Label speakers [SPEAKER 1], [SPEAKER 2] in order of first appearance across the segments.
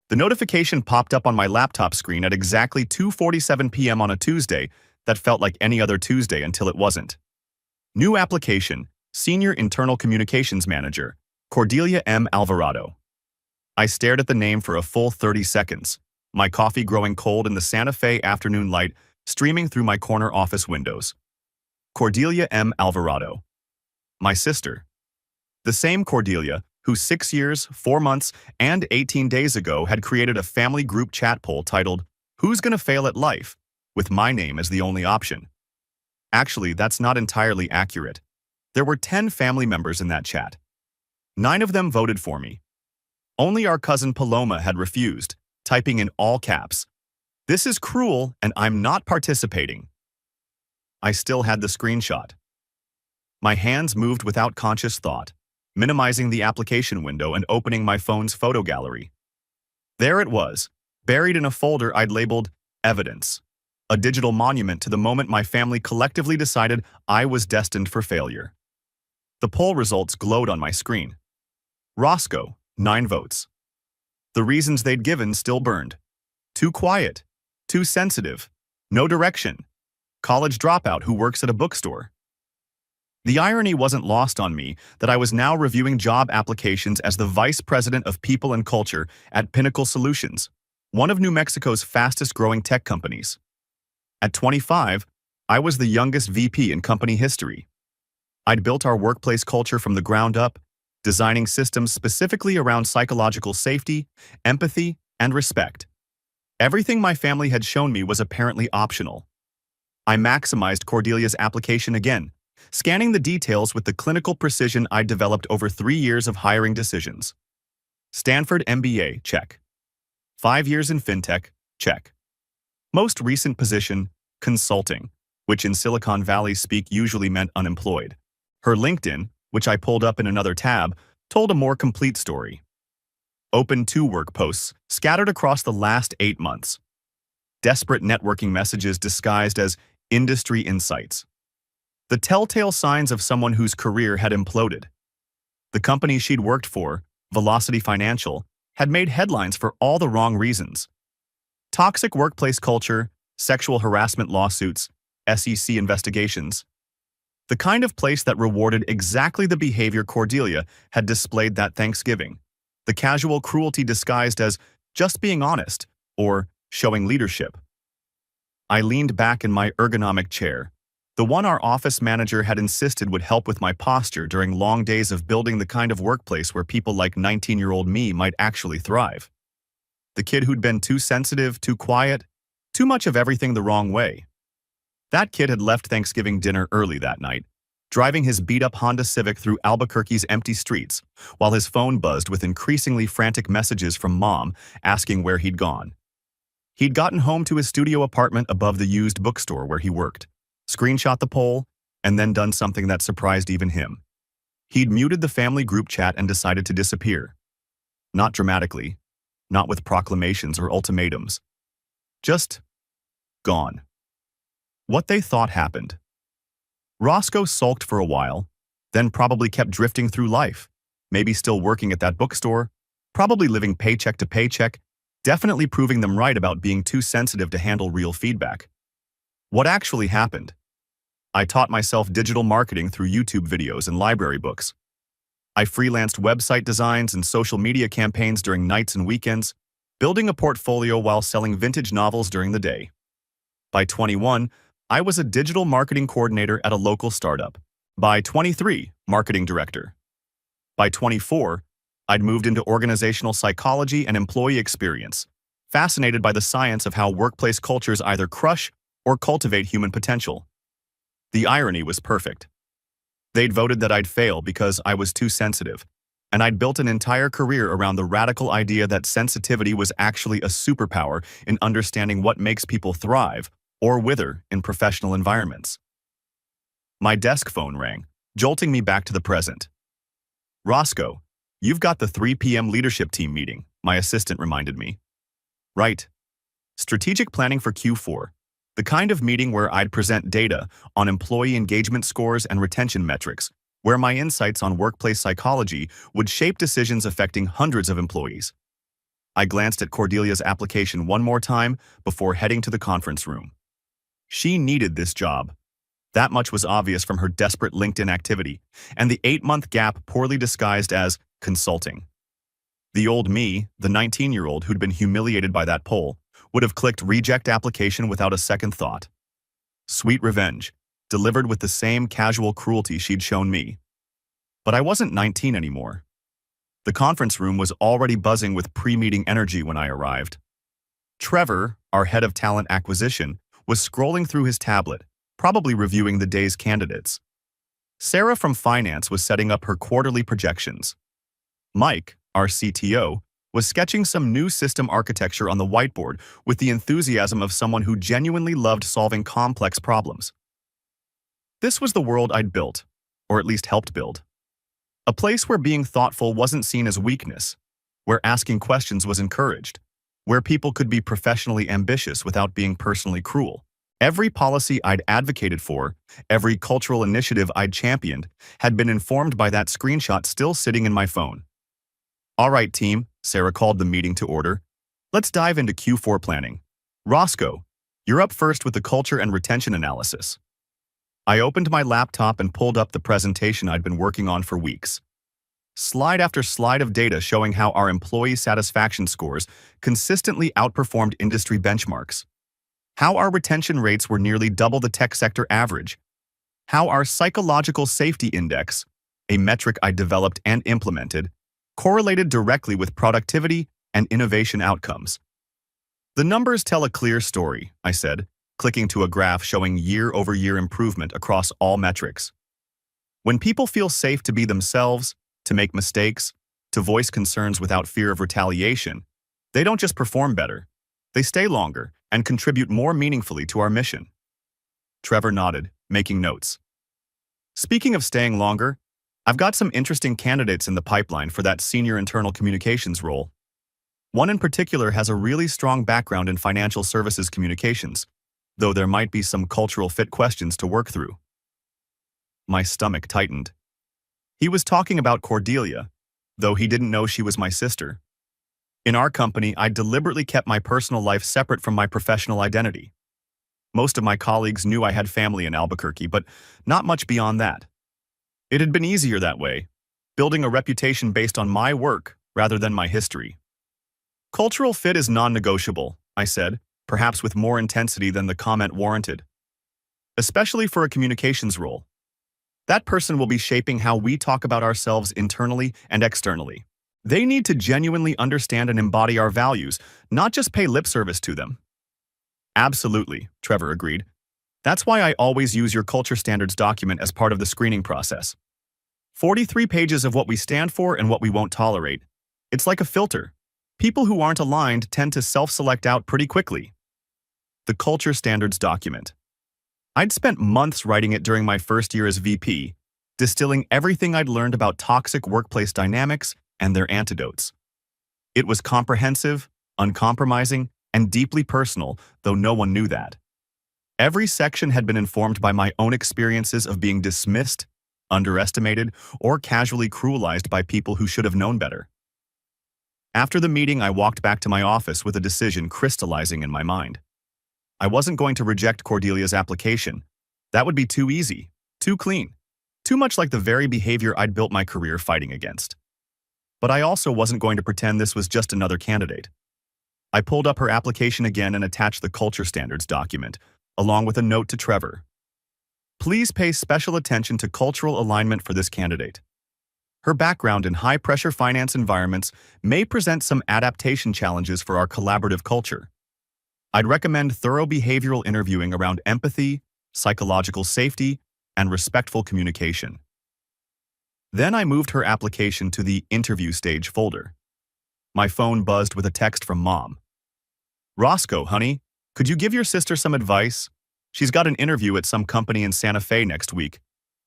[SPEAKER 1] The notification popped up on my laptop screen at exactly 2:47 p.m. on a Tuesday that felt like any other Tuesday until it wasn't. New application, Senior Internal Communications Manager, Cordelia M. Alvarado. I stared at the name for a full 30 seconds, my coffee growing cold in the Santa Fe afternoon light streaming through my corner office windows. Cordelia M. Alvarado. My sister. The same Cordelia who 6 years, 4 months, and 18 days ago had created a family group chat poll titled, "Who's Gonna Fail at Life?" with my name as the only option. Actually, that's not entirely accurate. There were 10 family members in that chat. 9 of them voted for me. Only our cousin Paloma had refused, typing in all caps, "This is cruel and I'm not participating." I still had the screenshot. My hands moved without conscious thought, minimizing the application window and opening my phone's photo gallery. There it was, buried in a folder I'd labeled Evidence, a digital monument to the moment my family collectively decided I was destined for failure. The poll results glowed on my screen. Roscoe, 9 votes. The reasons they'd given still burned. Too quiet, too sensitive, no direction, college dropout who works at a bookstore. The irony wasn't lost on me that I was now reviewing job applications as the Vice President of People and Culture at Pinnacle Solutions, one of New Mexico's fastest-growing tech companies. At 25, I was the youngest VP in company history. I'd built our workplace culture from the ground up, designing systems specifically around psychological safety, empathy, and respect. Everything my family had shown me was apparently optional. I maximized Cordelia's application again, scanning the details with the clinical precision I'd developed over 3 years of hiring decisions. Stanford MBA, check. 5 years in fintech, check. Most recent position, consulting, which in Silicon Valley speak usually meant unemployed. Her LinkedIn, which I pulled up in another tab, told a more complete story. Open to work posts scattered across the last 8 months. Desperate networking messages disguised as industry insights. The telltale signs of someone whose career had imploded. The company she'd worked for, Velocity Financial, had made headlines for all the wrong reasons. Toxic workplace culture, sexual harassment lawsuits, SEC investigations. The kind of place that rewarded exactly the behavior Cordelia had displayed that Thanksgiving. The casual cruelty disguised as just being honest or showing leadership. I leaned back in my ergonomic chair, the one our office manager had insisted would help with my posture during long days of building the kind of workplace where people like 19-year-old me might actually thrive. The kid who'd been too sensitive, too quiet, too much of everything the wrong way. That kid had left Thanksgiving dinner early that night, driving his beat-up Honda Civic through Albuquerque's empty streets, while his phone buzzed with increasingly frantic messages from Mom asking where he'd gone. He'd gotten home to his studio apartment above the used bookstore where he worked, screenshot the poll, and then done something that surprised even him. He'd muted the family group chat and decided to disappear. Not dramatically, not with proclamations or ultimatums. Just gone. What they thought happened. Roscoe sulked for a while, then probably kept drifting through life, maybe still working at that bookstore, probably living paycheck to paycheck, definitely proving them right about being too sensitive to handle real feedback. What actually happened? I taught myself digital marketing through YouTube videos and library books. I freelanced website designs and social media campaigns during nights and weekends, building a portfolio while selling vintage novels during the day. By 21, I was a digital marketing coordinator at a local startup. By 23, marketing director. By 24, I'd moved into organizational psychology and employee experience, fascinated by the science of how workplace cultures either crush or cultivate human potential. The irony was perfect. They'd voted that I'd fail because I was too sensitive, and I'd built an entire career around the radical idea that sensitivity was actually a superpower in understanding what makes people thrive or wither in professional environments. My desk phone rang, jolting me back to the present. "Roscoe, you've got the 3 p.m. leadership team meeting," my assistant reminded me. Right. Strategic planning for Q4. The kind of meeting where I'd present data on employee engagement scores and retention metrics, where my insights on workplace psychology would shape decisions affecting hundreds of employees. I glanced at Cordelia's application one more time before heading to the conference room. She needed this job. That much was obvious from her desperate LinkedIn activity, and the 8-month gap poorly disguised as consulting. The old me, the 19-year-old who'd been humiliated by that poll, would have clicked reject application without a second thought. Sweet revenge, delivered with the same casual cruelty she'd shown me. But I wasn't 19 anymore. The conference room was already buzzing with pre-meeting energy when I arrived. Trevor, our head of talent acquisition, was scrolling through his tablet, probably reviewing the day's candidates. Sarah from finance was setting up her quarterly projections. Mike, our CTO, was sketching some new system architecture on the whiteboard with the enthusiasm of someone who genuinely loved solving complex problems. This was the world I'd built, or at least helped build. A place where being thoughtful wasn't seen as weakness, where asking questions was encouraged, where people could be professionally ambitious without being personally cruel. Every policy I'd advocated for, every cultural initiative I'd championed, had been informed by that screenshot still sitting in my phone. All right, team, Sarah called the meeting to order. Let's dive into Q4 planning. Roscoe, you're up first with the culture and retention analysis. I opened my laptop and pulled up the presentation I'd been working on for weeks. Slide after slide of data showing how our employee satisfaction scores consistently outperformed industry benchmarks. How our retention rates were nearly double the tech sector average. How our psychological safety index, a metric I developed and implemented, correlated directly with productivity and innovation outcomes. The numbers tell a clear story, I said, clicking to a graph showing year-over-year improvement across all metrics. When people feel safe to be themselves, to make mistakes, to voice concerns without fear of retaliation, they don't just perform better, they stay longer and contribute more meaningfully to our mission. Trevor nodded, making notes. Speaking of staying longer, I've got some interesting candidates in the pipeline for that senior internal communications role. One in particular has a really strong background in financial services communications, though there might be some cultural fit questions to work through. My stomach tightened. He was talking about Cordelia, though he didn't know she was my sister. In our company, I deliberately kept my personal life separate from my professional identity. Most of my colleagues knew I had family in Albuquerque, but not much beyond that. It had been easier that way, building a reputation based on my work rather than my history. Cultural fit is non-negotiable, I said, perhaps with more intensity than the comment warranted. Especially for a communications role. That person will be shaping how we talk about ourselves internally and externally. They need to genuinely understand and embody our values, not just pay lip service to them. Absolutely, Trevor agreed. That's why I always use your culture standards document as part of the screening process. 43 pages of what we stand for and what we won't tolerate. It's like a filter. People who aren't aligned tend to self-select out pretty quickly. The culture standards document. I'd spent months writing it during my first year as VP, distilling everything I'd learned about toxic workplace dynamics and their antidotes. It was comprehensive, uncompromising, and deeply personal, though no one knew that. Every section had been informed by my own experiences of being dismissed, underestimated, or casually cruelized by people who should have known better. After the meeting, I walked back to my office with a decision crystallizing in my mind. I wasn't going to reject Cordelia's application. That would be too easy, too clean, too much like the very behavior I'd built my career fighting against. But I also wasn't going to pretend this was just another candidate. I pulled up her application again and attached the culture standards document, along with a note to Trevor. Please pay special attention to cultural alignment for this candidate. Her background in high-pressure finance environments may present some adaptation challenges for our collaborative culture. I'd recommend thorough behavioral interviewing around empathy, psychological safety, and respectful communication. Then I moved her application to the interview stage folder. My phone buzzed with a text from Mom. Roscoe, honey, could you give your sister some advice? She's got an interview at some company in Santa Fe next week.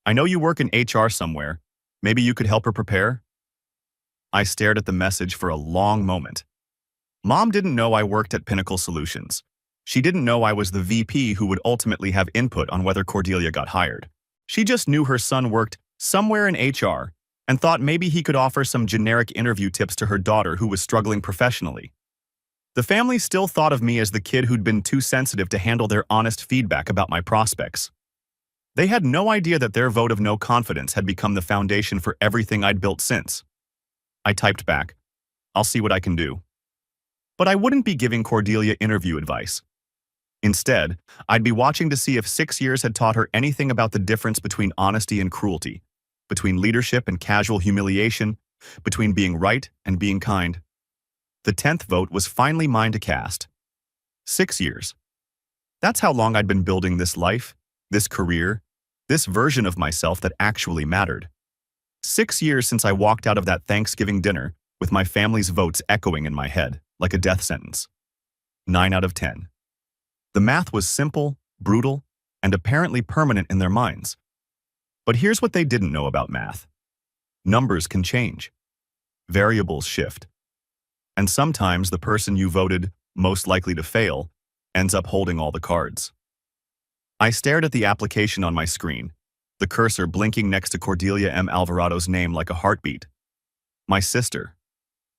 [SPEAKER 1] I know you work in HR somewhere. Maybe you could help her prepare? I stared at the message for a long moment. Mom didn't know I worked at Pinnacle Solutions. She didn't know I was the VP who would ultimately have input on whether Cordelia got hired. She just knew her son worked somewhere in HR and thought maybe he could offer some generic interview tips to her daughter who was struggling professionally. The family still thought of me as the kid who'd been too sensitive to handle their honest feedback about my prospects. They had no idea that their vote of no confidence had become the foundation for everything I'd built since. I typed back, "I'll see what I can do." But I wouldn't be giving Cordelia interview advice. Instead, I'd be watching to see if 6 years had taught her anything about the difference between honesty and cruelty, between leadership and casual humiliation, between being right and being kind. The 10th vote was finally mine to cast. 6 years. That's how long I'd been building this life, this career, this version of myself that actually mattered. 6 years since I walked out of that Thanksgiving dinner with my family's votes echoing in my head like a death sentence. 9 out of 10. The math was simple, brutal, and apparently permanent in their minds. But here's what they didn't know about math. Numbers can change. Variables shift. And sometimes the person you voted most likely to fail ends up holding all the cards. I stared at the application on my screen, the cursor blinking next to Cordelia M. Alvarado's name like a heartbeat. My sister.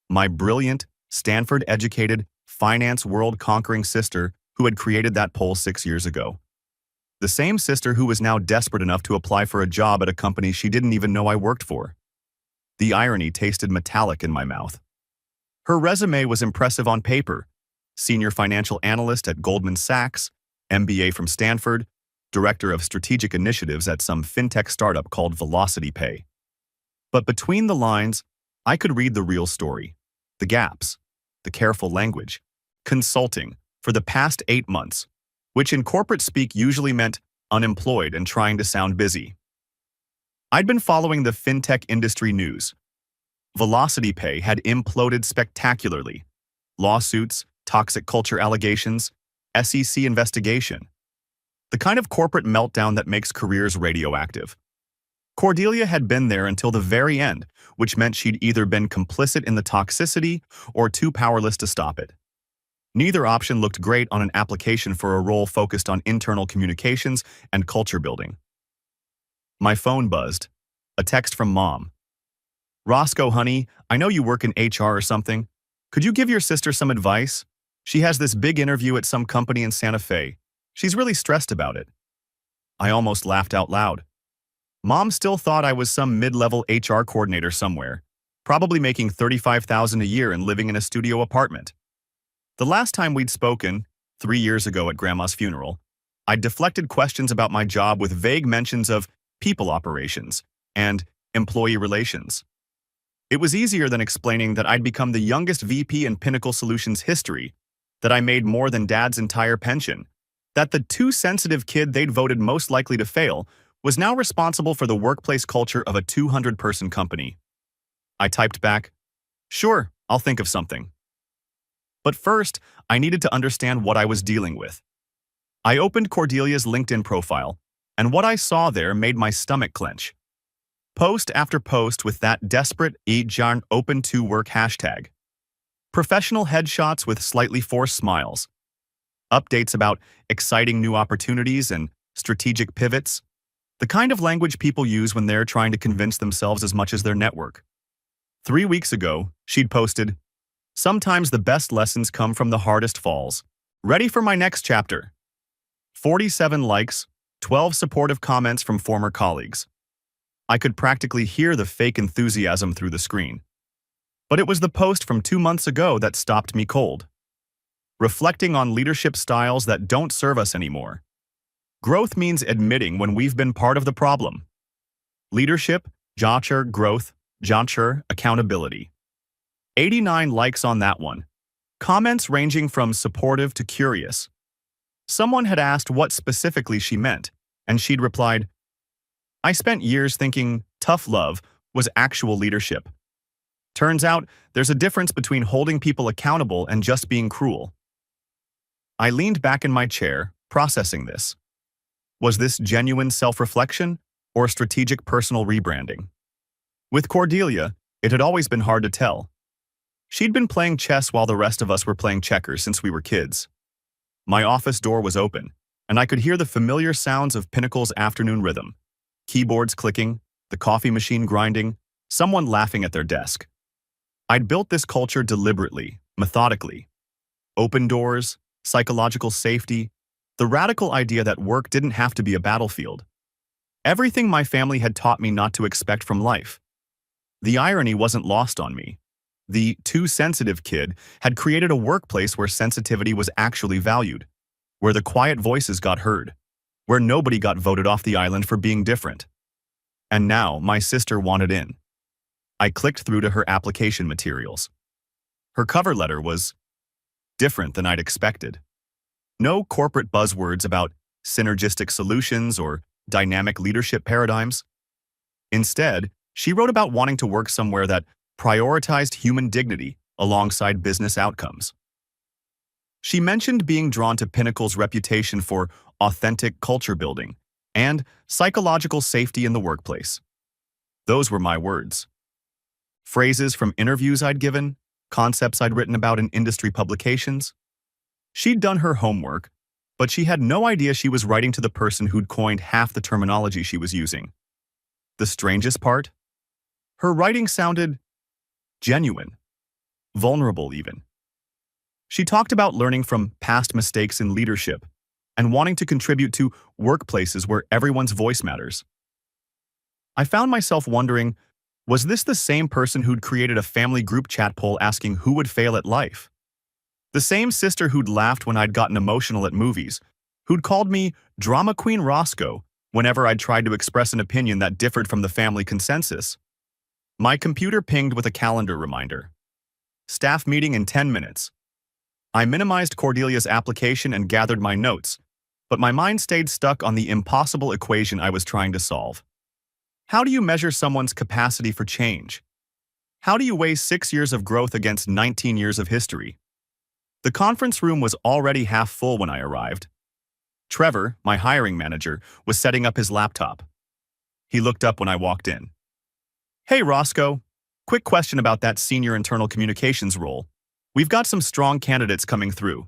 [SPEAKER 1] My brilliant, Stanford-educated, finance world-conquering sister who had created that poll 6 years ago. The same sister who was now desperate enough to apply for a job at a company she didn't even know I worked for. The irony tasted metallic in my mouth. Her resume was impressive on paper. Senior financial analyst at Goldman Sachs, MBA from Stanford, director of strategic initiatives at some fintech startup called Velocity Pay. But between the lines, I could read the real story, the gaps, the careful language, consulting for the past 8 months, which in corporate speak usually meant unemployed and trying to sound busy. I'd been following the fintech industry news. Velocity Pay had imploded spectacularly. Lawsuits, toxic culture allegations, SEC investigation. The kind of corporate meltdown that makes careers radioactive. Cordelia had been there until the very end, which meant she'd either been complicit in the toxicity or too powerless to stop it. Neither option looked great on an application for a role focused on internal communications and culture building. My phone buzzed. A text from Mom. "Roscoe, honey, I know you work in HR or something. Could you give your sister some advice? She has this big interview at some company in Santa Fe. She's really stressed about it." I almost laughed out loud. Mom still thought I was some mid-level HR coordinator somewhere, probably making $35,000 a year and living in a studio apartment. The last time we'd spoken, 3 years ago at Grandma's funeral, I'd deflected questions about my job with vague mentions of people operations and employee relations. It was easier than explaining that I'd become the youngest VP in Pinnacle Solutions history, that I made more than Dad's entire pension, that the too sensitive kid they'd voted most likely to fail was now responsible for the workplace culture of a 200-person company. I typed back, "Sure, I'll think of something." But first, I needed to understand what I was dealing with. I opened Cordelia's LinkedIn profile, and what I saw there made my stomach clench. Post after post with that desperate "Ejan open to work" hashtag. Professional headshots with slightly forced smiles. Updates about exciting new opportunities and strategic pivots. The kind of language people use when they're trying to convince themselves as much as their network. 3 weeks ago, she'd posted, "Sometimes the best lessons come from the hardest falls. Ready for my next chapter." 47 likes, 12 supportive comments from former colleagues. I could practically hear the fake enthusiasm through the screen. But it was the post from 2 months ago that stopped me cold. Reflecting on leadership styles that don't serve us anymore. Growth means admitting when we've been part of the problem. Leadership, Jotcher, growth, Jotcher, accountability. 89 likes on that one. Comments ranging from supportive to curious. Someone had asked what specifically she meant, and she'd replied, "I spent years thinking tough love was actual leadership. Turns out there's a difference between holding people accountable and just being cruel." I leaned back in my chair, processing this. Was this genuine self-reflection or strategic personal rebranding? With Cordelia, it had always been hard to tell. She'd been playing chess while the rest of us were playing checkers since we were kids. My office door was open, and I could hear the familiar sounds of Pinnacle's afternoon rhythm. Keyboards clicking, the coffee machine grinding, someone laughing at their desk. I'd built this culture deliberately, methodically. Open doors, psychological safety, the radical idea that work didn't have to be a battlefield. Everything my family had taught me not to expect from life. The irony wasn't lost on me. The too sensitive kid had created a workplace where sensitivity was actually valued, where the quiet voices got heard, where nobody got voted off the island for being different. And now my sister wanted in. I clicked through to her application materials. Her cover letter was different than I'd expected. No corporate buzzwords about synergistic solutions or dynamic leadership paradigms. Instead, she wrote about wanting to work somewhere that prioritized human dignity alongside business outcomes. She mentioned being drawn to Pinnacle's reputation for authentic culture building and psychological safety in the workplace. Those were my words. Phrases from interviews I'd given, concepts I'd written about in industry publications. She'd done her homework, but she had no idea she was writing to the person who'd coined half the terminology she was using. The strangest part? Her writing sounded genuine, vulnerable even. She talked about learning from past mistakes in leadership and wanting to contribute to workplaces where everyone's voice matters. I found myself wondering, was this the same person who'd created a family group chat poll asking who would fail at life? The same sister who'd laughed when I'd gotten emotional at movies, who'd called me Drama Queen Roscoe whenever I'd tried to express an opinion that differed from the family consensus. My computer pinged with a calendar reminder. Staff meeting in 10 minutes. I minimized Cordelia's application and gathered my notes, but my mind stayed stuck on the impossible equation I was trying to solve. How do you measure someone's capacity for change? How do you weigh 6 years of growth against 19 years of history? The conference room was already half full when I arrived. Trevor, my hiring manager, was setting up his laptop. He looked up when I walked in. "Hey, Roscoe. Quick question about that senior internal communications role. We've got some strong candidates coming through.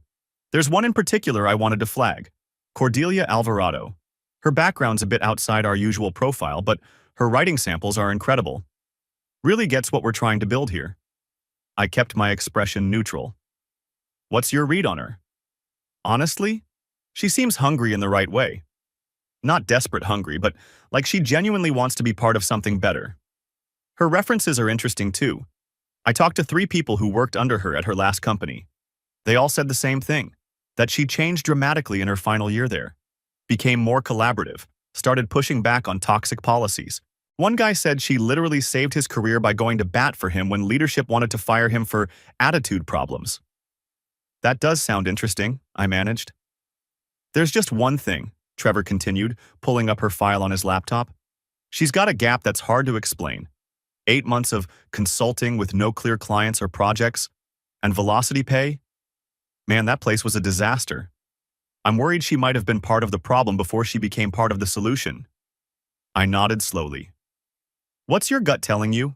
[SPEAKER 1] There's one in particular I wanted to flag. Cordelia Alvarado. Her background's a bit outside our usual profile, but her writing samples are incredible. Really gets what we're trying to build here." I kept my expression neutral. "What's your read on her?" "Honestly, she seems hungry in the right way. Not desperate hungry, but like she genuinely wants to be part of something better. Her references are interesting too. I talked to 3 people who worked under her at her last company. They all said the same thing, that she changed dramatically in her final year there, became more collaborative, started pushing back on toxic policies. One guy said she literally saved his career by going to bat for him when leadership wanted to fire him for attitude problems." "That does sound interesting," I managed. "There's just one thing," Trevor continued, pulling up her file on his laptop. "She's got a gap that's hard to explain. 8 months of consulting with no clear clients or projects, and velocity pay? Man, that place was a disaster. I'm worried she might have been part of the problem before she became part of the solution." I nodded slowly. "What's your gut telling you?"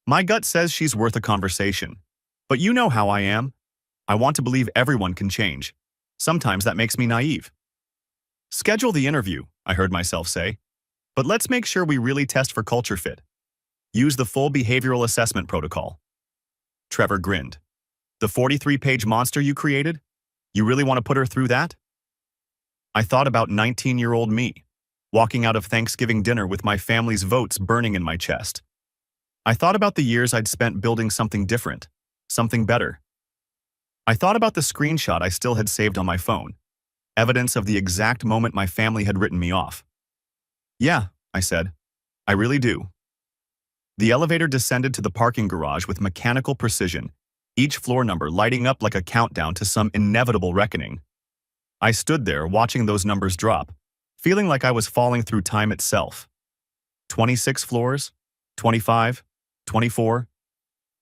[SPEAKER 1] "My gut says she's worth a conversation. But you know how I am. I want to believe everyone can change. Sometimes that makes me naive." "Schedule the interview," I heard myself say. "But let's make sure we really test for culture fit. Use the full behavioral assessment protocol." Trevor grinned. "The 43-page monster you created? You really want to put her through that?" I thought about 19-year-old me, walking out of Thanksgiving dinner with my family's votes burning in my chest. I thought about the years I'd spent building something different, something better. I thought about the screenshot I still had saved on my phone, evidence of the exact moment my family had written me off. "Yeah," I said, "I really do." The elevator descended to the parking garage with mechanical precision, each floor number lighting up like a countdown to some inevitable reckoning. I stood there watching those numbers drop, feeling like I was falling through time itself. 26 floors, 25, 24,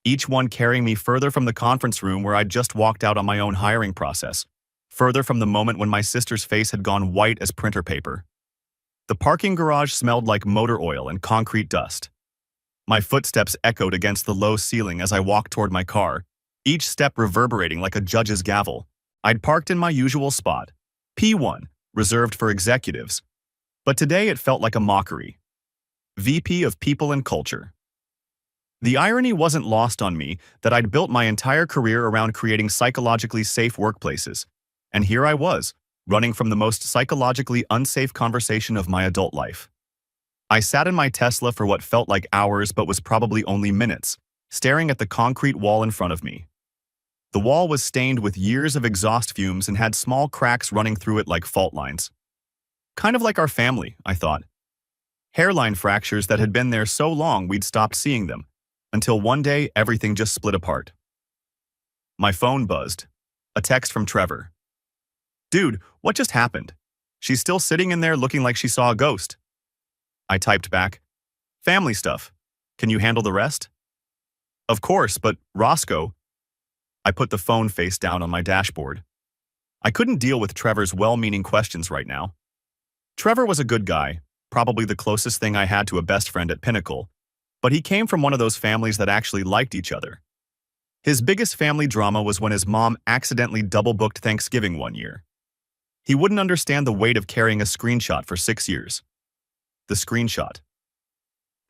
[SPEAKER 1] each one carrying me further from the conference room where I'd just walked out on my own hiring process, further from the moment when my sister's face had gone white as printer paper. The parking garage smelled like motor oil and concrete dust. My footsteps echoed against the low ceiling as I walked toward my car, each step reverberating like a judge's gavel. I'd parked in my usual spot, P1, reserved for executives. But today it felt like a mockery. VP of People and Culture. The irony wasn't lost on me that I'd built my entire career around creating psychologically safe workplaces. And here I was, running from the most psychologically unsafe conversation of my adult life. I sat in my Tesla for what felt like hours but was probably only minutes, staring at the concrete wall in front of me. The wall was stained with years of exhaust fumes and had small cracks running through it like fault lines. Kind of like our family, I thought. Hairline fractures that had been there so long we'd stopped seeing them, until one day everything just split apart. My phone buzzed. A text from Trevor. "Dude, what just happened? She's still sitting in there looking like she saw a ghost." I typed back, "Family stuff. Can you handle the rest?" "Of course, but Roscoe." I put the phone face down on my dashboard. I couldn't deal with Trevor's well-meaning questions right now. Trevor was a good guy, probably the closest thing I had to a best friend at Pinnacle, but he came from one of those families that actually liked each other. His biggest family drama was when his mom accidentally double-booked Thanksgiving one year. He wouldn't understand the weight of carrying a screenshot for 6 years. The screenshot.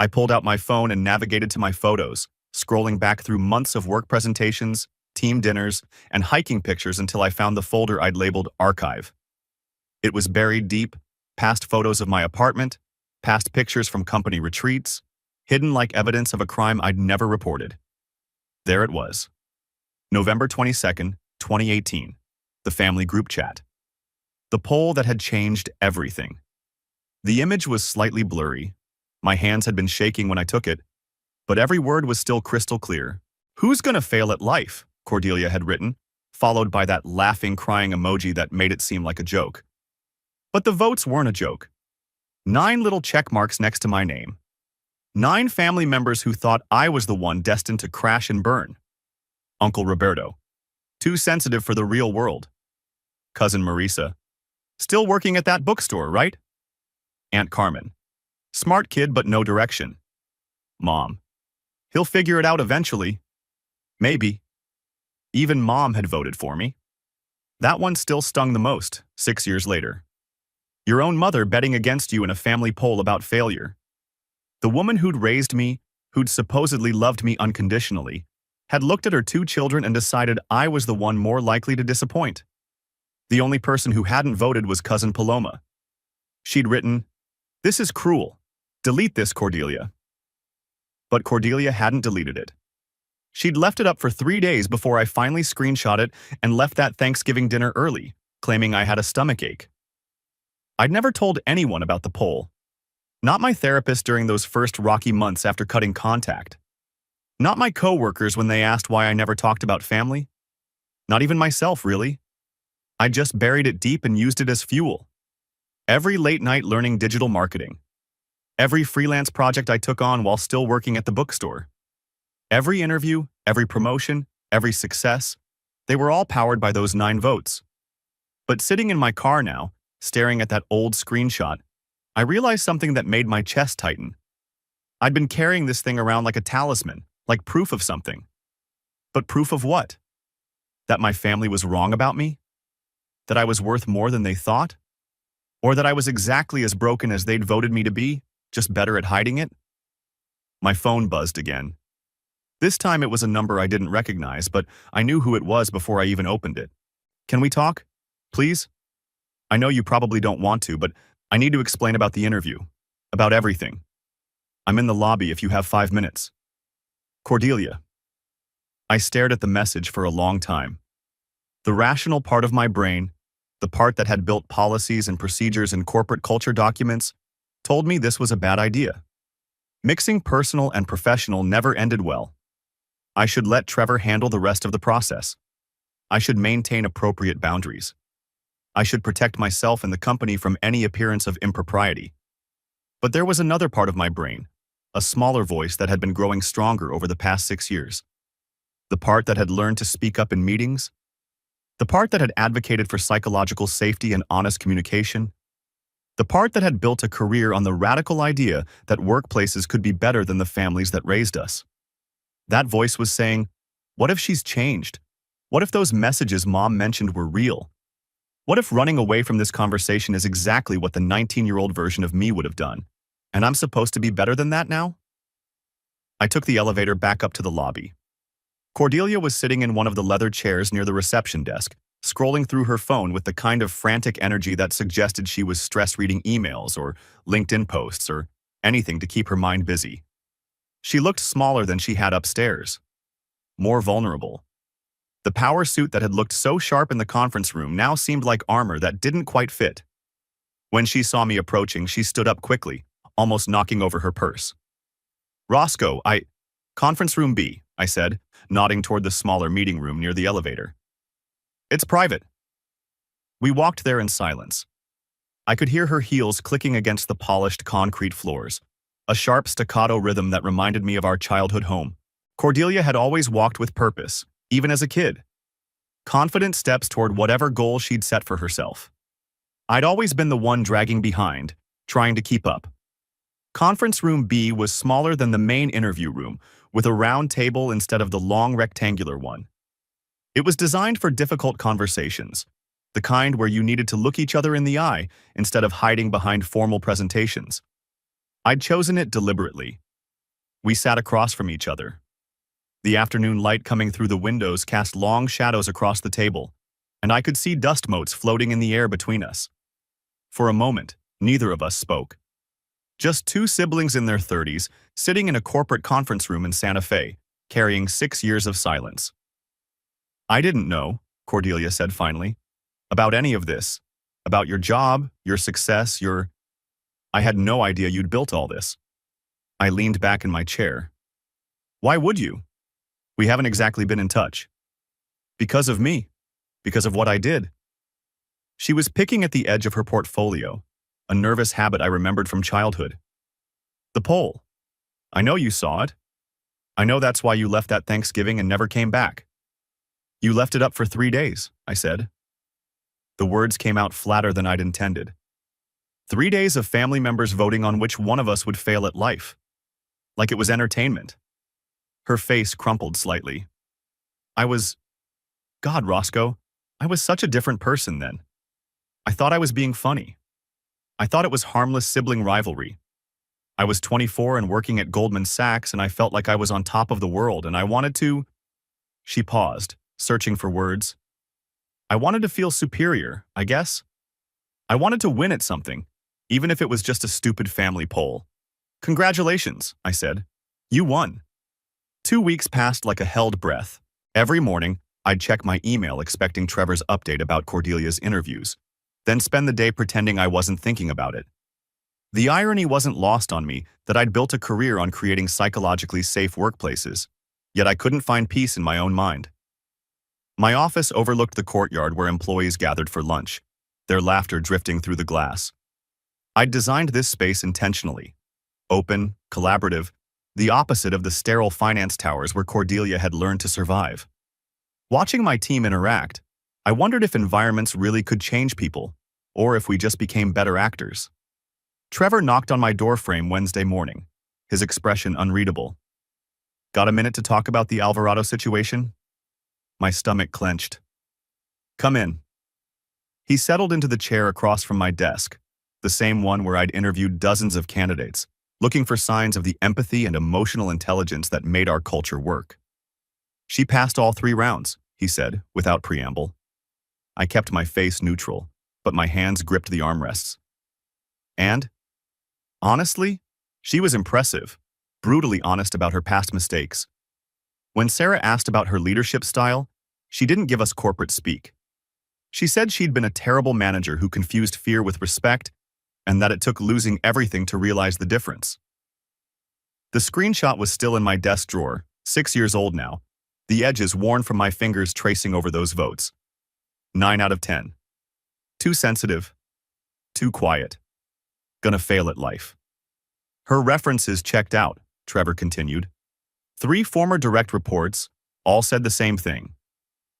[SPEAKER 1] I pulled out my phone and navigated to my photos, scrolling back through months of work presentations, team dinners, and hiking pictures until I found the folder I'd labeled Archive. It was buried deep, past photos of my apartment, past pictures from company retreats, hidden like evidence of a crime I'd never reported. There it was. November 22nd, 2018. The family group chat. The poll that had changed everything. The image was slightly blurry. My hands had been shaking when I took it, but every word was still crystal clear. "Who's gonna fail at life?" Cordelia had written, followed by that laughing, crying emoji that made it seem like a joke. But the votes weren't a joke. 9 little check marks next to my name. 9 family members who thought I was the one destined to crash and burn. Uncle Roberto. Too sensitive for the real world. Cousin Marisa. Still working at that bookstore, right? Aunt Carmen. Smart kid but no direction. Mom. He'll figure it out eventually. Maybe. Even Mom had voted for me. That one still stung the most, 6 years later. Your own mother betting against you in a family poll about failure. The woman who'd raised me, who'd supposedly loved me unconditionally, had looked at her 2 children and decided I was the one more likely to disappoint. The only person who hadn't voted was Cousin Paloma. She'd written, "This is cruel. Delete this, Cordelia." But Cordelia hadn't deleted it. She'd left it up for 3 days before I finally screenshot it and left that Thanksgiving dinner early, claiming I had a stomachache. I'd never told anyone about the poll. Not my therapist during those first rocky months after cutting contact. Not my coworkers when they asked why I never talked about family. Not even myself, really. I just buried it deep and used it as fuel. Every late night learning digital marketing. Every freelance project I took on while still working at the bookstore. Every interview, every promotion, every success, they were all powered by those 9 votes. But sitting in my car now, staring at that old screenshot, I realized something that made my chest tighten. I'd been carrying this thing around like a talisman, like proof of something. But proof of what? That my family was wrong about me? That I was worth more than they thought? Or that I was exactly as broken as they'd voted me to be, just better at hiding it? My phone buzzed again. This time it was a number I didn't recognize, but I knew who it was before I even opened it. "Can we talk? Please? I know you probably don't want to, but I need to explain about the interview. About everything. I'm in the lobby if you have 5 minutes. Cordelia." I stared at the message for a long time. The rational part of my brain, the part that had built policies and procedures in corporate culture documents, told me this was a bad idea. Mixing personal and professional never ended well. I should let Trevor handle the rest of the process. I should maintain appropriate boundaries. I should protect myself and the company from any appearance of impropriety. But there was another part of my brain, a smaller voice that had been growing stronger over the past 6 years. The part that had learned to speak up in meetings. The part that had advocated for psychological safety and honest communication. The part that had built a career on the radical idea that workplaces could be better than the families that raised us. That voice was saying, what if she's changed? What if those messages Mom mentioned were real? What if running away from this conversation is exactly what the 19-year-old version of me would have done? And I'm supposed to be better than that now? I took the elevator back up to the lobby. Cordelia was sitting in one of the leather chairs near the reception desk, scrolling through her phone with the kind of frantic energy that suggested she was stress reading emails or LinkedIn posts or anything to keep her mind busy. She looked smaller than she had upstairs, more vulnerable. The power suit that had looked so sharp in the conference room now seemed like armor that didn't quite fit. When she saw me approaching, she stood up quickly, almost knocking over her purse. "Roscoe, Conference room B," I said, nodding toward the smaller meeting room near the elevator. "It's private." We walked there in silence. I could hear her heels clicking against the polished concrete floors, a sharp staccato rhythm that reminded me of our childhood home. Cordelia had always walked with purpose, even as a kid. Confident steps toward whatever goal she'd set for herself. I'd always been the one dragging behind, trying to keep up. Conference room B was smaller than the main interview room, with a round table instead of the long rectangular one. It was designed for difficult conversations, the kind where you needed to look each other in the eye instead of hiding behind formal presentations. I'd chosen it deliberately. We sat across from each other. The afternoon light coming through the windows cast long shadows across the table, and I could see dust motes floating in the air between us. For a moment, neither of us spoke. Just two siblings in their 30s, sitting in a corporate conference room in Santa Fe, carrying 6 years of silence. "I didn't know," Cordelia said finally, "about any of this. About your job, your success, I had no idea you'd built all this." I leaned back in my chair. "Why would you? We haven't exactly been in touch." "Because of me. Because of what I did." She was picking at the edge of her portfolio, a nervous habit I remembered from childhood. "The poll. I know you saw it. I know that's why you left that Thanksgiving and never came back." "You left it up for 3 days," I said. The words came out flatter than I'd intended. 3 days of family members voting on which one of us would fail at life. Like it was entertainment. Her face crumpled slightly. God, Roscoe, I was such a different person then. I thought I was being funny. I thought it was harmless sibling rivalry. I was 24 and working at Goldman Sachs, and I felt like I was on top of the world, and I wanted to... She paused, searching for words. I wanted to feel superior, I guess. I wanted to win at something, even if it was just a stupid family poll. "Congratulations," I said. "You won." 2 weeks passed like a held breath. Every morning, I'd check my email expecting Trevor's update about Cordelia's interviews, then spend the day pretending I wasn't thinking about it. The irony wasn't lost on me that I'd built a career on creating psychologically safe workplaces, yet I couldn't find peace in my own mind. My office overlooked the courtyard where employees gathered for lunch, their laughter drifting through the glass. I'd designed this space intentionally. Open, collaborative, the opposite of the sterile finance towers where Cordelia had learned to survive. Watching my team interact, I wondered if environments really could change people, or if we just became better actors. Trevor knocked on my doorframe Wednesday morning, his expression unreadable. "Got a minute to talk about the Alvarado situation?" My stomach clenched. "Come in." He settled into the chair across from my desk, the same one where I'd interviewed dozens of candidates, looking for signs of the empathy and emotional intelligence that made our culture work. "She passed all 3 rounds," he said, without preamble. I kept my face neutral, but my hands gripped the armrests. And, honestly, she was impressive, brutally honest about her past mistakes. When Sarah asked about her leadership style, she didn't give us corporate speak. She said she'd been a terrible manager who confused fear with respect, and that it took losing everything to realize the difference. The screenshot was still in my desk drawer, 6 years old now, the edges worn from my fingers tracing over those votes. 9 out of 10. Too sensitive. Too quiet. Gonna fail at life. Her references checked out, Trevor continued. 3 former direct reports, all said the same thing.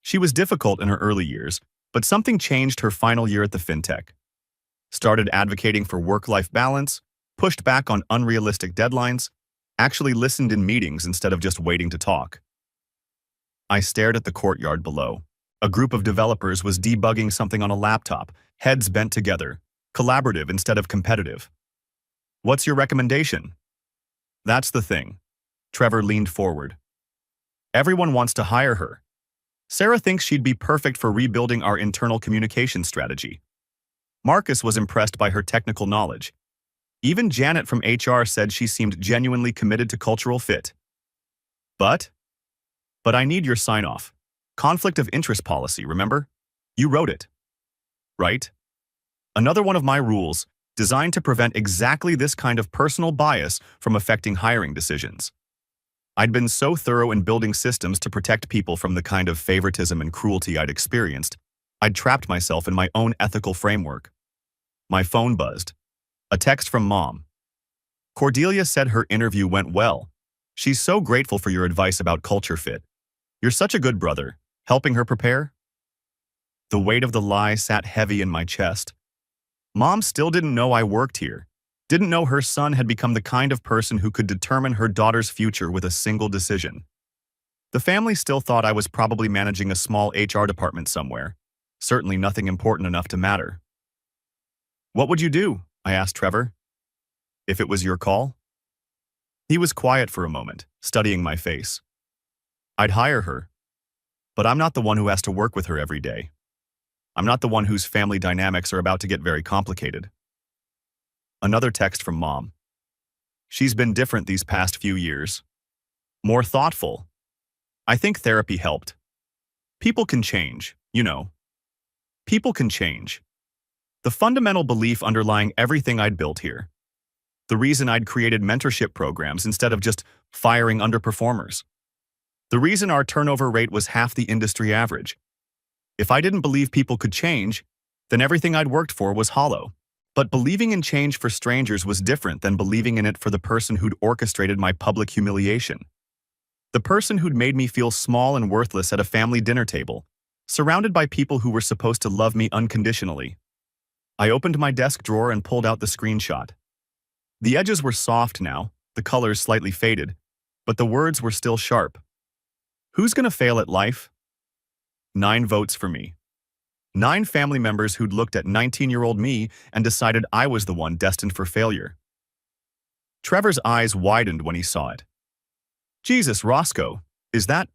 [SPEAKER 1] She was difficult in her early years, but something changed her final year at the fintech. Started advocating for work-life balance, pushed back on unrealistic deadlines, actually listened in meetings instead of just waiting to talk. I stared at the courtyard below. A group of developers was debugging something on a laptop, heads bent together, collaborative instead of competitive. "What's your recommendation?" That's the thing. Trevor leaned forward. Everyone wants to hire her. Sarah thinks she'd be perfect for rebuilding our internal communication strategy. Marcus was impressed by her technical knowledge. Even Janet from HR said she seemed genuinely committed to cultural fit. But I need your sign-off. Conflict of interest policy, remember? You wrote it. Right? Another one of my rules, designed to prevent exactly this kind of personal bias from affecting hiring decisions. I'd been so thorough in building systems to protect people from the kind of favoritism and cruelty I'd experienced, I'd trapped myself in my own ethical framework. My phone buzzed. A text from Mom. Cordelia said her interview went well. She's so grateful for your advice about culture fit. You're such a good brother. Helping her prepare? The weight of the lie sat heavy in my chest. Mom still didn't know I worked here. Didn't know her son had become the kind of person who could determine her daughter's future with a single decision. The family still thought I was probably managing a small HR department somewhere. Certainly nothing important enough to matter. What would you do? I asked Trevor. If it was your call? He was quiet for a moment, studying my face. I'd hire her. But I'm not the one who has to work with her every day. I'm not the one whose family dynamics are about to get very complicated. Another text from Mom. She's been different these past few years. More thoughtful. I think therapy helped. People can change, you know. People can change. The fundamental belief underlying everything I'd built here. The reason I'd created mentorship programs instead of just firing underperformers. The reason our turnover rate was half the industry average. If I didn't believe people could change, then everything I'd worked for was hollow. But believing in change for strangers was different than believing in it for the person who'd orchestrated my public humiliation. The person who'd made me feel small and worthless at a family dinner table, surrounded by people who were supposed to love me unconditionally. I opened my desk drawer and pulled out the screenshot. The edges were soft now, the colors slightly faded, but the words were still sharp. Who's gonna fail at life? 9 votes for me. 9 family members who'd looked at 19-year-old me and decided I was the one destined for failure. Trevor's eyes widened when he saw it. Jesus, Roscoe, is that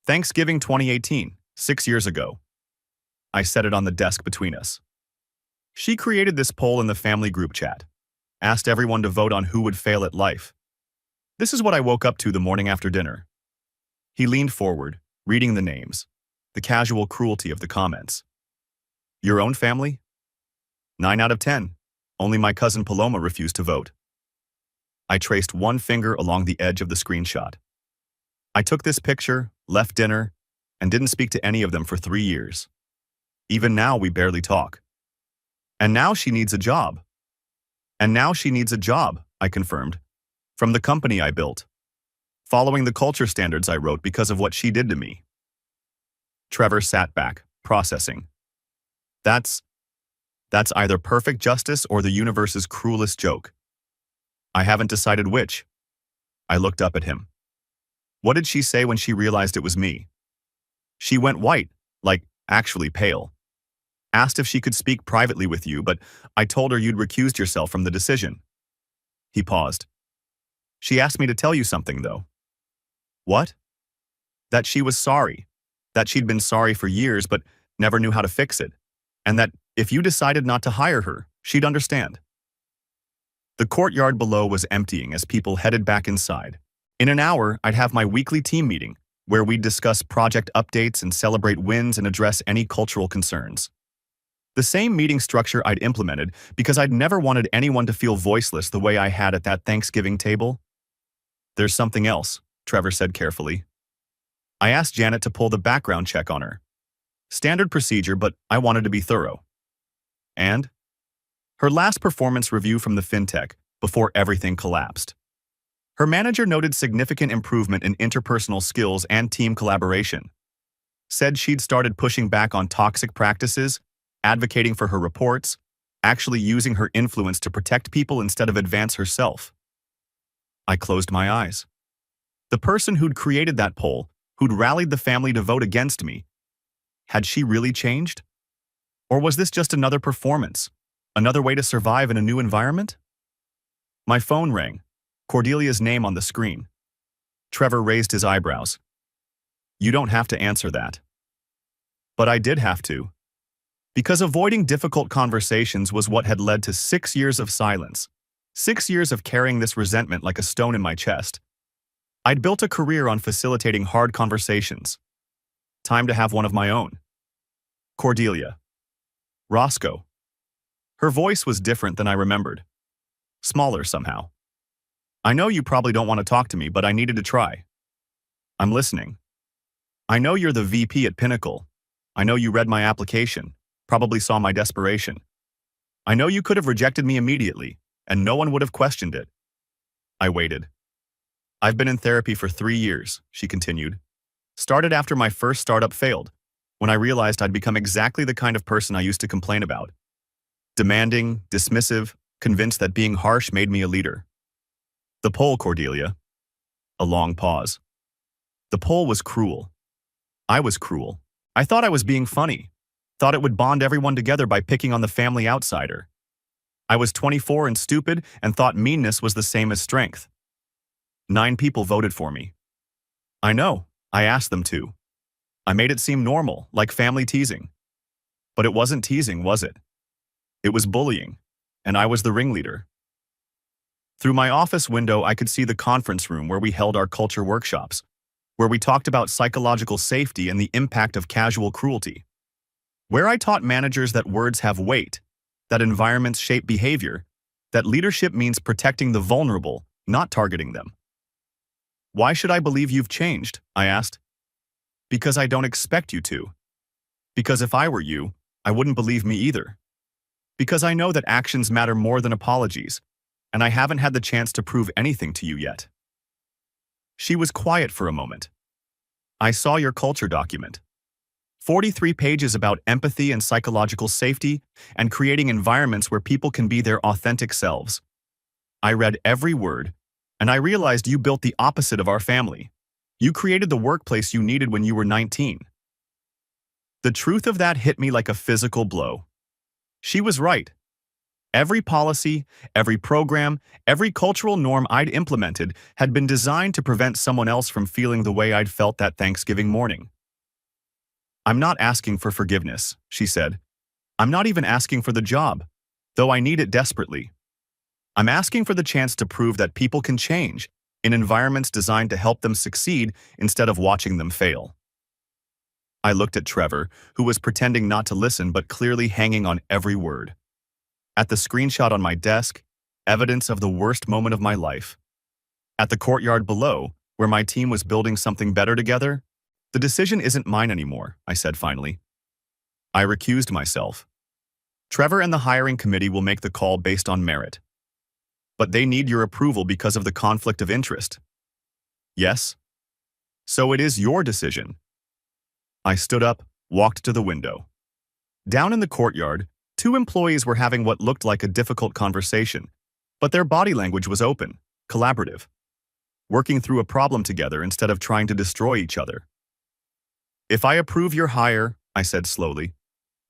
[SPEAKER 1] Thanksgiving 2018, 6 years ago? I set it on the desk between us. She created this poll in the family group chat, asked everyone to vote on who would fail at life. This is what I woke up to the morning after dinner. He leaned forward, reading the names, the casual cruelty of the comments. Your own family? 9 out of 10. Only my cousin Paloma refused to vote. I traced one finger along the edge of the screenshot. I took this picture, left dinner, and didn't speak to any of them for 3 years. Even now, we barely talk. And now she needs a job. And now she needs a job, I confirmed, from the company I built, following the culture standards I wrote because of what she did to me. Trevor sat back, processing. That's either perfect justice or the universe's cruelest joke. I haven't decided which. I looked up at him. What did she say when she realized it was me? She went white, like actually pale. Asked if she could speak privately with you, but I told her you'd recused yourself from the decision. He paused. She asked me to tell you something, though. What? That she was sorry. That she'd been sorry for years but never knew how to fix it. And that if you decided not to hire her, she'd understand. The courtyard below was emptying as people headed back inside. In an hour, I'd have my weekly team meeting, where we'd discuss project updates and celebrate wins and address any cultural concerns. The same meeting structure I'd implemented because I'd never wanted anyone to feel voiceless the way I had at that Thanksgiving table. There's something else, Trevor said carefully. I asked Janet to pull the background check on her. Standard procedure, but I wanted to be thorough. And? Her last performance review from the fintech, before everything collapsed. Her manager noted significant improvement in interpersonal skills and team collaboration. Said she'd started pushing back on toxic practices, advocating for her reports, actually using her influence to protect people instead of advance herself. I closed my eyes. The person who'd created that poll, who'd rallied the family to vote against me, had she really changed? Or was this just another performance, another way to survive in a new environment? My phone rang, Cordelia's name on the screen. Trevor raised his eyebrows. You don't have to answer that. But I did have to. Because avoiding difficult conversations was what had led to 6 years of silence. 6 years of carrying this resentment like a stone in my chest. I'd built a career on facilitating hard conversations. Time to have one of my own. Cordelia. Roscoe. Her voice was different than I remembered. Smaller somehow. I know you probably don't want to talk to me, but I needed to try. I'm listening. I know you're the VP at Pinnacle. I know you read my application, probably saw my desperation. I know you could have rejected me immediately, and no one would have questioned it. I waited. I've been in therapy for 3 years, she continued. Started after my first startup failed, when I realized I'd become exactly the kind of person I used to complain about. Demanding, dismissive, convinced that being harsh made me a leader. The poll, Cordelia. A long pause. The poll was cruel. I was cruel. I thought I was being funny. Thought it would bond everyone together by picking on the family outsider. I was 24 and stupid and thought meanness was the same as strength. 9 people voted for me. I know, I asked them to. I made it seem normal, like family teasing. But it wasn't teasing, was it? It was bullying, and I was the ringleader. Through my office window, I could see the conference room where we held our culture workshops, where we talked about psychological safety and the impact of casual cruelty, where I taught managers that words have weight, that environments shape behavior, that leadership means protecting the vulnerable, not targeting them. Why should I believe you've changed? I asked. Because I don't expect you to. Because if I were you, I wouldn't believe me either. Because I know that actions matter more than apologies, and I haven't had the chance to prove anything to you yet. She was quiet for a moment. I saw your culture document. 43 pages about empathy and psychological safety and creating environments where people can be their authentic selves. I read every word, and I realized you built the opposite of our family. You created the workplace you needed when you were 19. The truth of that hit me like a physical blow. She was right. Every policy, every program, every cultural norm I'd implemented had been designed to prevent someone else from feeling the way I'd felt that Thanksgiving morning. I'm not asking for forgiveness, she said. I'm not even asking for the job, though I need it desperately. I'm asking for the chance to prove that people can change in environments designed to help them succeed instead of watching them fail. I looked at Trevor, who was pretending not to listen but clearly hanging on every word. At the screenshot on my desk, evidence of the worst moment of my life. At the courtyard below, where my team was building something better together, the decision isn't mine anymore, I said finally. I recused myself. Trevor and the hiring committee will make the call based on merit. But they need your approval because of the conflict of interest. Yes? So it is your decision. I stood up, walked to the window. Down in the courtyard, 2 employees were having what looked like a difficult conversation, but their body language was open, collaborative, working through a problem together instead of trying to destroy each other. If I approve your hire, I said slowly,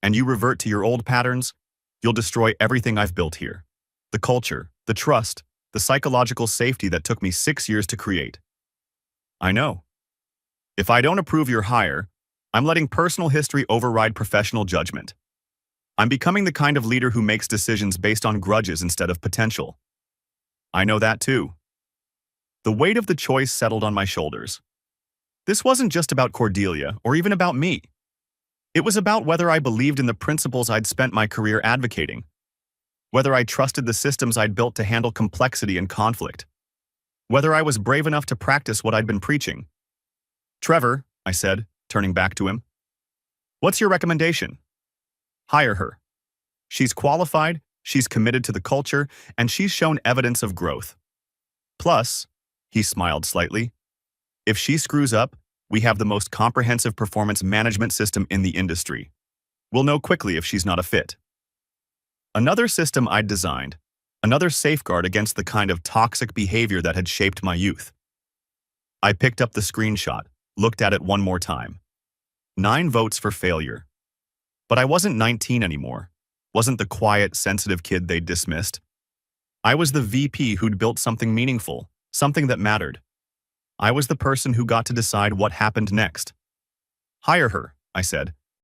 [SPEAKER 1] and you revert to your old patterns, you'll destroy everything I've built here. The culture, the trust, the psychological safety that took me 6 years to create. I know. If I don't approve your hire, I'm letting personal history override professional judgment. I'm becoming the kind of leader who makes decisions based on grudges instead of potential. I know that too. The weight of the choice settled on my shoulders. This wasn't just about Cordelia or even about me. It was about whether I believed in the principles I'd spent my career advocating, whether I trusted the systems I'd built to handle complexity and conflict, whether I was brave enough to practice what I'd been preaching. Trevor, I said, turning back to him, what's your recommendation? Hire her. She's qualified, she's committed to the culture, and she's shown evidence of growth. Plus, he smiled slightly, if she screws up, we have the most comprehensive performance management system in the industry. We'll know quickly if she's not a fit. Another system I'd designed, another safeguard against the kind of toxic behavior that had shaped my youth. I picked up the screenshot, looked at it one more time. 9 votes for failure. But I wasn't 19 anymore, wasn't the quiet, sensitive kid they'd dismissed. I was the VP who'd built something meaningful, something that mattered. I was the person who got to decide what happened next. Hire her, I said,